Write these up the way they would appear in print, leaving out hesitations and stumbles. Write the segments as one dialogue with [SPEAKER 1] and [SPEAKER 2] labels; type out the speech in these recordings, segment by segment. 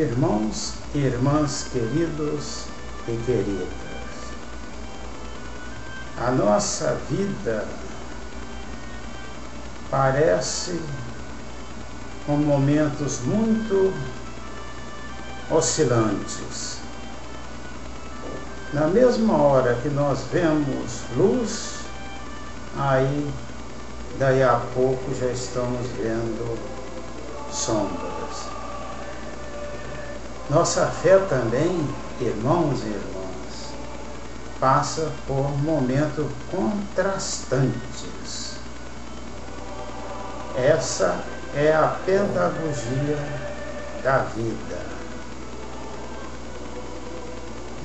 [SPEAKER 1] Irmãos e irmãs queridos e queridas, a nossa vida parece com momentos muito oscilantes. Na mesma hora que nós vemos luz, aí daí a pouco já estamos vendo sombras. Nossa fé também, irmãos e irmãs, passa por momentos contrastantes. Essa é a pedagogia da vida.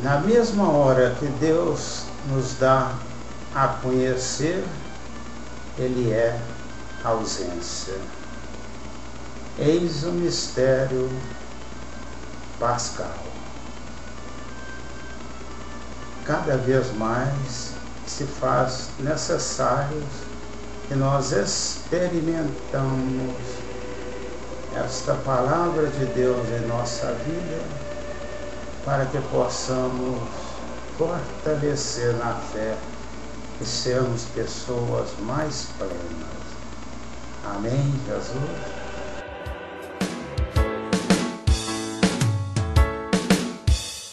[SPEAKER 1] Na mesma hora que Deus nos dá a conhecer, Ele é ausência. Eis o mistério pascal. Cada vez mais se faz necessário que nós experimentamos esta palavra de Deus em nossa vida, para que possamos fortalecer na fé e sermos pessoas mais plenas. Amém, Jesus?